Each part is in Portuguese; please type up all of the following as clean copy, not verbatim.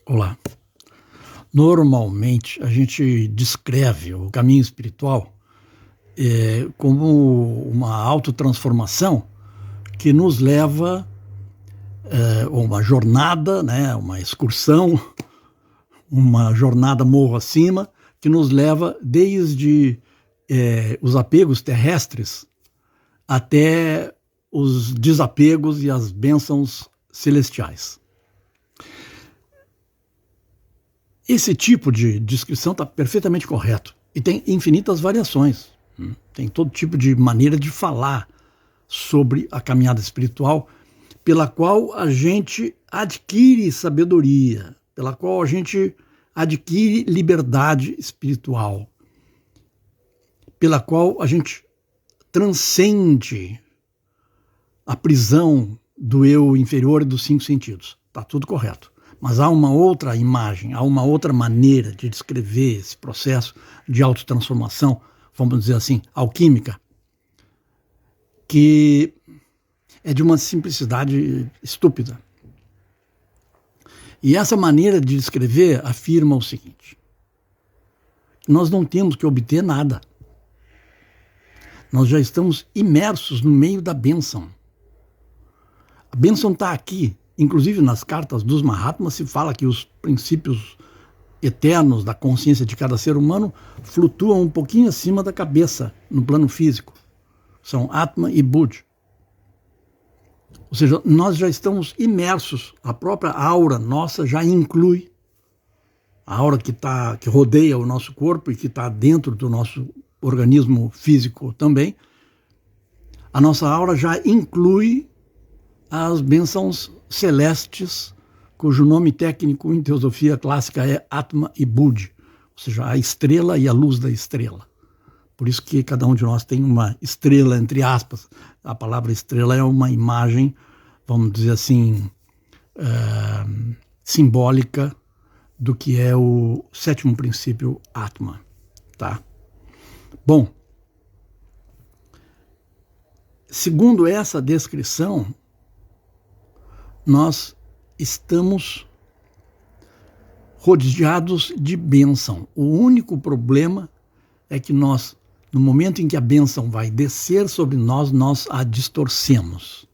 Olá. Normalmente, a gente descreve o caminho espiritual como uma autotransformação que nos leva, uma jornada, né, uma excursão, uma jornada morro acima, que nos leva desde os apegos terrestres até os desapegos e as bênçãos celestiais. Esse tipo de descrição está perfeitamente correto e tem infinitas variações. Tem todo tipo de maneira de falar sobre a caminhada espiritual pela qual a gente adquire sabedoria, pela qual a gente adquire liberdade espiritual, pela qual a gente transcende a prisão do eu inferior e dos 5 sentidos. Está tudo correto. Mas há uma outra imagem, há uma outra maneira de descrever esse processo de autotransformação, vamos dizer assim, alquímica, que é de uma simplicidade estúpida. E essa maneira de descrever afirma o seguinte: nós não temos que obter nada. Nós já estamos imersos no meio da bênção. A bênção está aqui. Inclusive nas cartas dos Mahatmas se fala que os princípios eternos da consciência de cada ser humano flutuam um pouquinho acima da cabeça, no plano físico. São Atma e Bud. Ou seja, nós já estamos imersos, a própria aura nossa já inclui a aura que rodeia o nosso corpo e que está dentro do nosso organismo físico também. A nossa aura já inclui as bênçãos celestes, cujo nome técnico em teosofia clássica é Atma e Bud, ou seja, a estrela e a luz da estrela. Por isso que cada um de nós tem uma estrela, entre aspas. A palavra estrela é uma imagem, vamos dizer assim, simbólica do que é o 7º princípio Atma. Tá? Bom, segundo essa descrição, nós estamos rodeados de bênção. O único problema é que nós, no momento em que a bênção vai descer sobre nós, nós a distorcemos.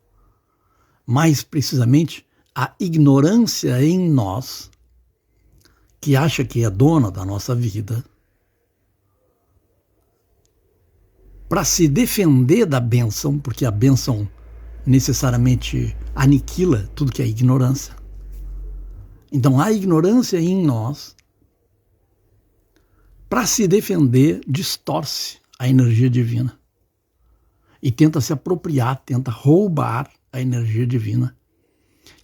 Mais precisamente, a ignorância em nós, que acha que é dona da nossa vida, para se defender da bênção, porque a bênção necessariamente aniquila tudo que é ignorância. Então, a ignorância em nós, para se defender, distorce a energia divina e tenta se apropriar, tenta roubar a energia divina,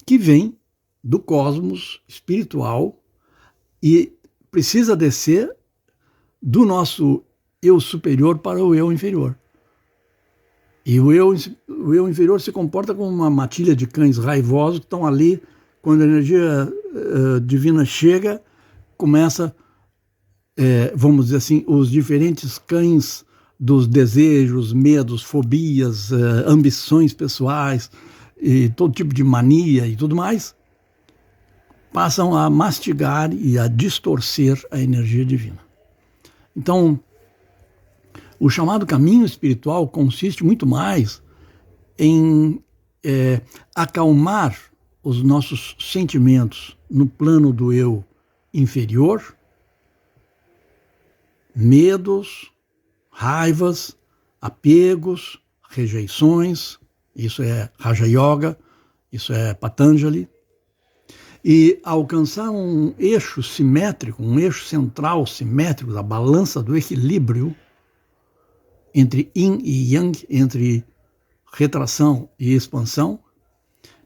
que vem do cosmos espiritual e precisa descer do nosso eu superior para o eu inferior. E o eu inferior se comporta como uma matilha de cães raivosos que estão ali, quando a energia divina chega, começa, vamos dizer assim, os diferentes cães dos desejos, medos, fobias, ambições pessoais, e todo tipo de mania e tudo mais, passam a mastigar e a distorcer a energia divina. Então, o chamado caminho espiritual consiste muito mais em acalmar os nossos sentimentos no plano do eu inferior, medos, raivas, apegos, rejeições, isso é Raja Yoga, isso é Patanjali, e alcançar um eixo simétrico, um eixo central simétrico da balança do equilíbrio entre yin e yang, entre retração e expansão,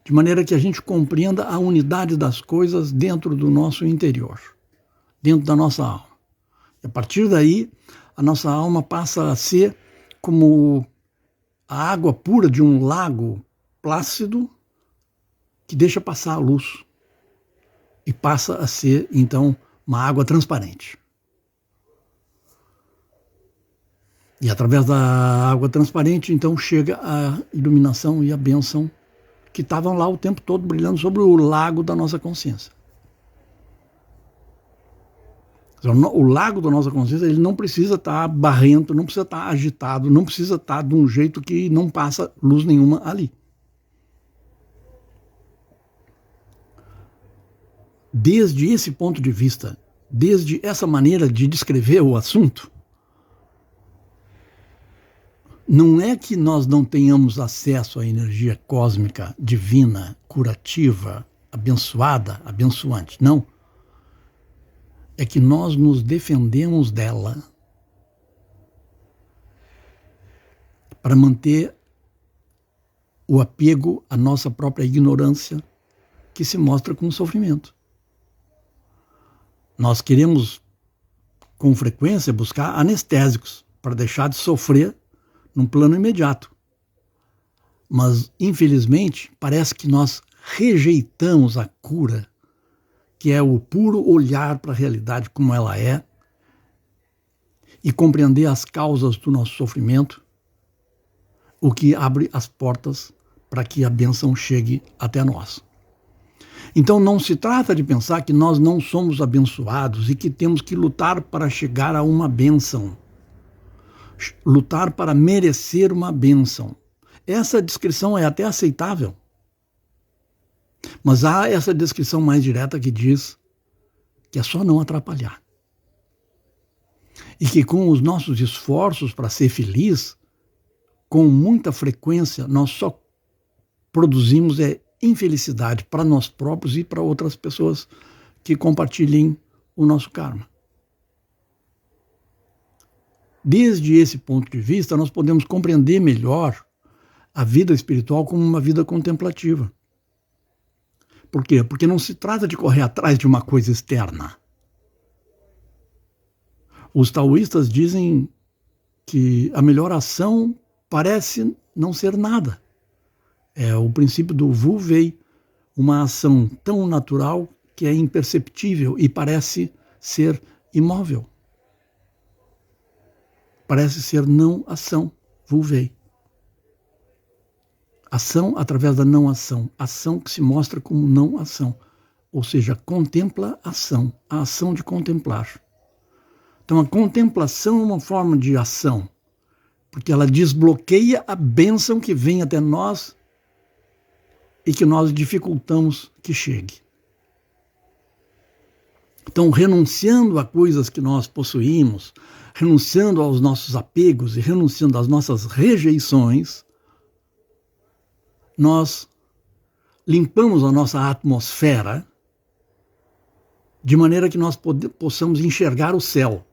de maneira que a gente compreenda a unidade das coisas dentro do nosso interior, dentro da nossa alma. E a partir daí, a nossa alma passa a ser como a água pura de um lago plácido que deixa passar a luz e passa a ser, então, uma água transparente. E através da água transparente, então, chega a iluminação e a bênção que estavam lá o tempo todo brilhando sobre o lago da nossa consciência. O lago da nossa consciência, ele não precisa estar barrento, não precisa estar agitado, não precisa estar de um jeito que não passa luz nenhuma ali. Desde esse ponto de vista, desde essa maneira de descrever o assunto, não é que nós não tenhamos acesso à energia cósmica, divina, curativa, abençoada, abençoante. Não. É que nós nos defendemos dela para manter o apego à nossa própria ignorância, que se mostra com sofrimento. Nós queremos, com frequência, buscar anestésicos para deixar de sofrer num plano imediato. Mas, infelizmente, parece que nós rejeitamos a cura, que é o puro olhar para a realidade como ela é e compreender as causas do nosso sofrimento, o que abre as portas para que a bênção chegue até nós. Então não se trata de pensar que nós não somos abençoados e que temos que lutar para chegar a uma bênção, lutar para merecer uma bênção. Essa descrição é até aceitável. Mas há essa descrição mais direta que diz que é só não atrapalhar. E que com os nossos esforços para ser feliz, com muita frequência, nós só produzimos infelicidade para nós próprios e para outras pessoas que compartilhem o nosso karma. Desde esse ponto de vista, nós podemos compreender melhor a vida espiritual como uma vida contemplativa. Por quê? Porque não se trata de correr atrás de uma coisa externa. Os taoístas dizem que a melhor ação parece não ser nada. É o princípio do Wu Wei, uma ação tão natural que é imperceptível e parece ser imóvel. Parece ser não ação, Wu Wei. Ação através da não ação, ação que se mostra como não ação, ou seja, contempla ação, a ação de contemplar. Então a contemplação é uma forma de ação, porque ela desbloqueia a bênção que vem até nós e que nós dificultamos que chegue. Então, renunciando a coisas que nós possuímos, renunciando aos nossos apegos e renunciando às nossas rejeições, nós limpamos a nossa atmosfera de maneira que nós possamos enxergar o céu.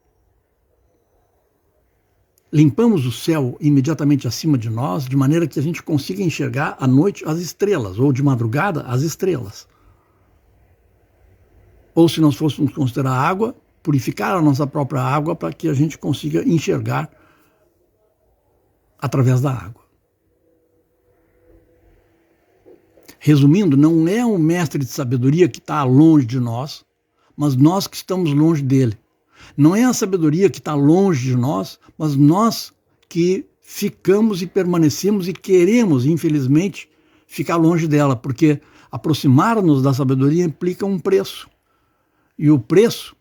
Limpamos o céu imediatamente acima de nós, de maneira que a gente consiga enxergar à noite as estrelas, ou de madrugada as estrelas. Ou se nós fôssemos considerar a água, purificar a nossa própria água para que a gente consiga enxergar através da água. Resumindo, não é um mestre de sabedoria que está longe de nós, mas nós que estamos longe dele. Não é a sabedoria que está longe de nós, mas nós que ficamos e permanecemos e queremos, infelizmente, ficar longe dela, porque aproximar-nos da sabedoria implica um preço. E o preço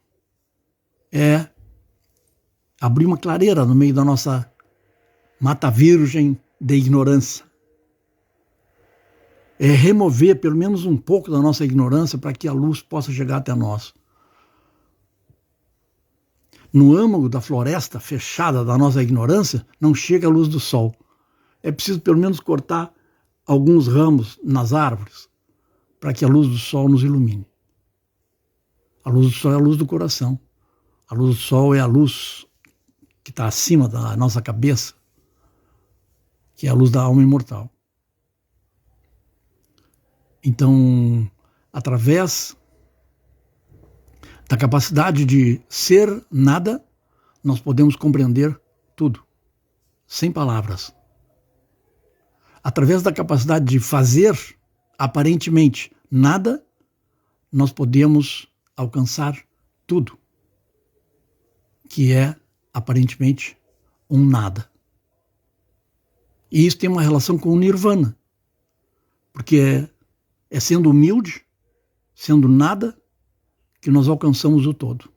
é abrir uma clareira no meio da nossa mata virgem de ignorância. É remover pelo menos um pouco da nossa ignorância para que a luz possa chegar até nós. No âmago da floresta fechada da nossa ignorância, não chega a luz do sol. É preciso pelo menos cortar alguns ramos nas árvores para que a luz do sol nos ilumine. A luz do sol é a luz do coração. A luz do sol é a luz que está acima da nossa cabeça, que é a luz da alma imortal. Então, através da capacidade de ser nada, nós podemos compreender tudo, sem palavras. Através da capacidade de fazer, aparentemente, nada, nós podemos alcançar tudo, que é, aparentemente, um nada. E isso tem uma relação com o nirvana, porque é sendo humilde, sendo nada, que nós alcançamos o todo.